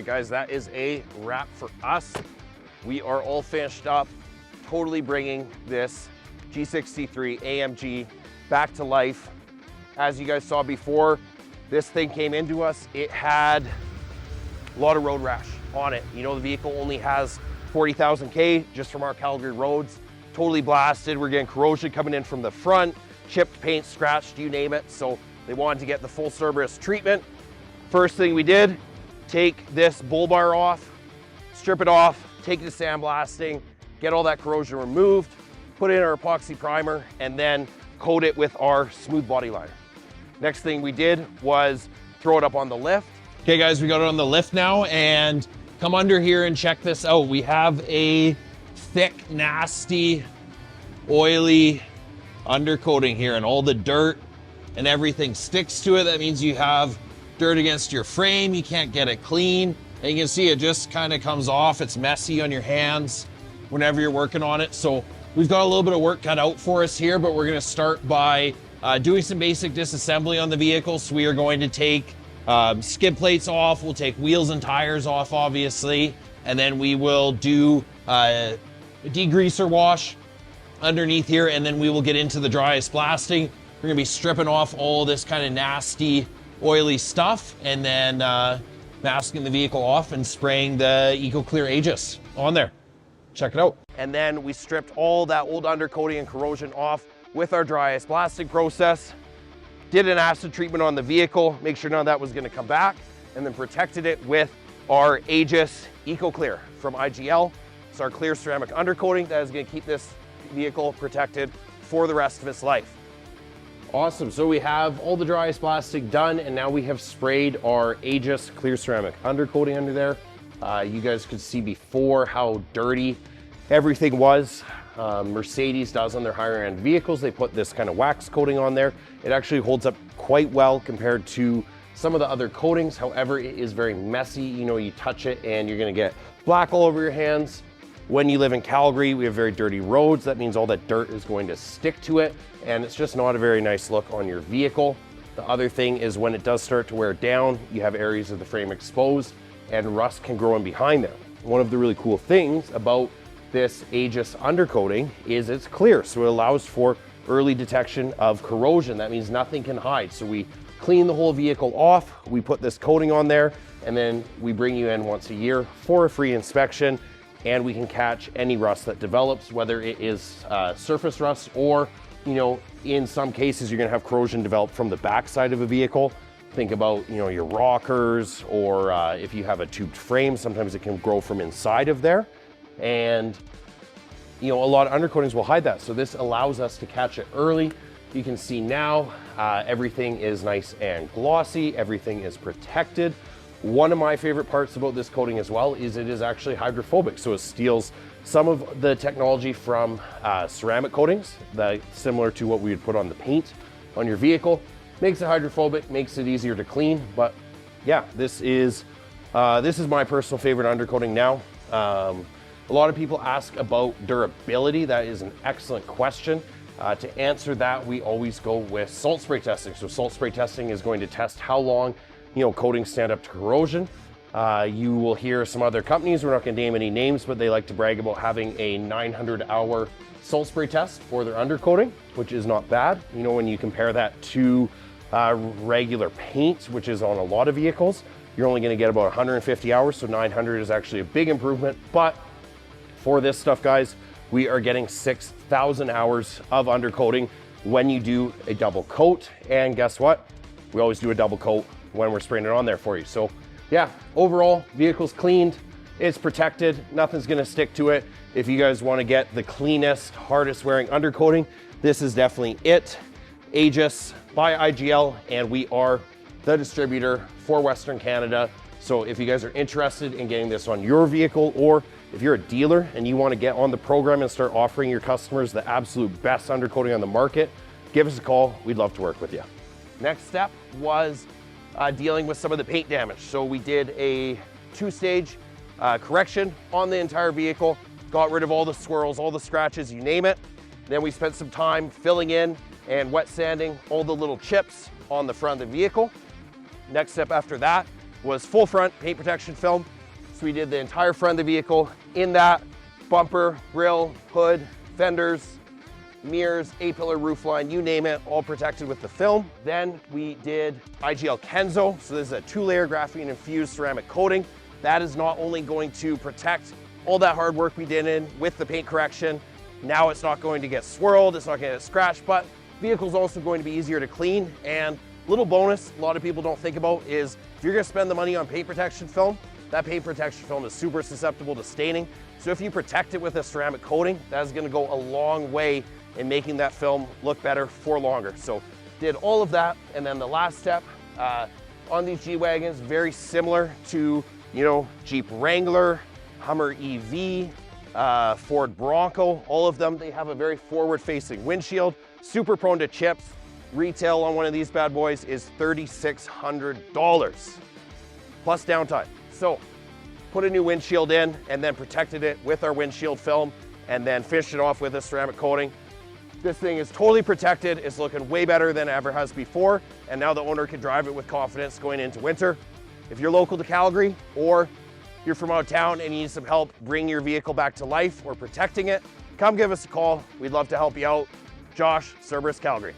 right, guys, that is a wrap for us. We are all finished up, totally bringing this G-63 AMG back to life. As you guys saw before, this thing came into us. It had a lot of road rash on it. You know, the vehicle only has 40,000 K just from our Calgary roads. Totally blasted. We're getting corrosion coming in from the front, chipped paint, scratched, you name it. So they wanted to get the full Cerberus treatment. First thing we did, take this bull bar off, strip it off, take it to sandblasting, get all that corrosion removed, put in our epoxy primer, and then coat it with our smooth body liner. Next thing we did was throw it up on the lift. Okay guys, we got it on the lift now, and come under here and check this out. We have a thick, nasty, oily undercoating here, and all the dirt and everything sticks to it. That means you have dirt against your frame. You can't get it clean. And you can see it just kind of comes off. It's messy on your hands whenever you're working on it. So we've got a little bit of work cut out for us here, but we're gonna start by doing some basic disassembly on the vehicle. So we are going to take skid plates off. We'll take wheels and tires off, obviously. And then we will do a degreaser wash underneath here. And then we will get into the dry ice blasting. We're gonna be stripping off all this kind of nasty, oily stuff, and then masking the vehicle off and spraying the Eco Clear Aegis on there. Check it out. And then we stripped all that old undercoating and corrosion off with our dry ice blasting process. Did an acid treatment on the vehicle, make sure none of that was gonna come back, and then protected it with our Aegis Eco Clear from IGL. It's our clear ceramic undercoating that is gonna keep this vehicle protected for the rest of its life. Awesome, so we have all the dry ice blasting done, and now we have sprayed our Aegis clear ceramic undercoating under there. You guys could see before how dirty everything was. Mercedes does on their higher end vehicles. They put this kind of wax coating on there. It actually holds up quite well compared to some of the other coatings. However, it is very messy. You know, you touch it and you're gonna get black all over your hands. When you live in Calgary, we have very dirty roads. That means all that dirt is going to stick to it, and it's just not a very nice look on your vehicle. The other thing is when it does start to wear down, you have areas of the frame exposed and rust can grow in behind there. One of the really cool things about this Aegis undercoating is it's clear, so it allows for early detection of corrosion. That means nothing can hide. So we clean the whole vehicle off, we put this coating on there, and then we bring you in once a year for a free inspection, and we can catch any rust that develops, whether it is surface rust or, you know, in some cases you're gonna have corrosion develop from the backside of a vehicle. Think about, you know, your rockers, or if you have a tubed frame, sometimes it can grow from inside of there. And, you know, a lot of undercoatings will hide that. So this allows us to catch it early. You can see now, everything is nice and glossy, everything is protected. One of my favorite parts about this coating as well is it is actually hydrophobic. So it steals some of the technology from ceramic coatings, similar to what we would put on the paint on your vehicle. Makes it hydrophobic, makes it easier to clean. But yeah, this is my personal favorite undercoating now. A lot of people ask about durability. That is an excellent question. To answer that, we always go with salt spray testing. So salt spray testing is going to test how long, you know, coatings stand up to corrosion. You will hear some other companies, we're not gonna name any names, but they like to brag about having a 900-hour salt spray test for their undercoating, which is not bad. You know, when you compare that to regular paint, which is on a lot of vehicles, you're only gonna get about 150 hours, so 900 is actually a big improvement. But for this stuff, guys, we are getting 6,000 hours of undercoating when you do a double coat. And guess what? We always do a double coat when we're spraying it on there for you. So yeah, overall, vehicle's cleaned, it's protected, nothing's gonna stick to it. If you guys wanna get the cleanest, hardest wearing undercoating, this is definitely it. Aegis by IGL, and we are the distributor for Western Canada. So if you guys are interested in getting this on your vehicle, or if you're a dealer and you want to get on the program and start offering your customers the absolute best undercoating on the market, give us a call. We'd love to work with you. Next step was dealing with some of the paint damage. So we did a two-stage correction on the entire vehicle, got rid of all the swirls, all the scratches, you name it. Then we spent some time filling in and wet sanding all the little chips on the front of the vehicle. Next step after that was full front paint protection film. So we did the entire front of the vehicle in that, bumper, grille, hood, fenders, mirrors, A-pillar roofline, you name it, all protected with the film. Then we did IGL Kenzo. So this is a 2-layer graphene infused ceramic coating. That is not only going to protect all that hard work we did in with the paint correction. Now it's not going to get swirled, it's not going to get scratched, but the vehicle's also going to be easier to clean. And little bonus a lot of people don't think about is if you're going to spend the money on paint protection film, that paint protection film is super susceptible to staining. So if you protect it with a ceramic coating, that is going to go a long way in making that film look better for longer. So did all of that. And then the last step on these G-Wagons, very similar to, you know, Jeep Wrangler, Hummer EV, Ford Bronco, all of them, they have a very forward-facing windshield, super prone to chips. Retail on one of these bad boys is $3,600 plus downtime. So put a new windshield in and then protected it with our windshield film and then finished it off with a ceramic coating. This thing is totally protected. It's looking way better than it ever has before. And now the owner can drive it with confidence going into winter. If you're local to Calgary or you're from out of town and you need some help bringing your vehicle back to life or protecting it, come give us a call. We'd love to help you out. Josh, Cerberus, Calgary.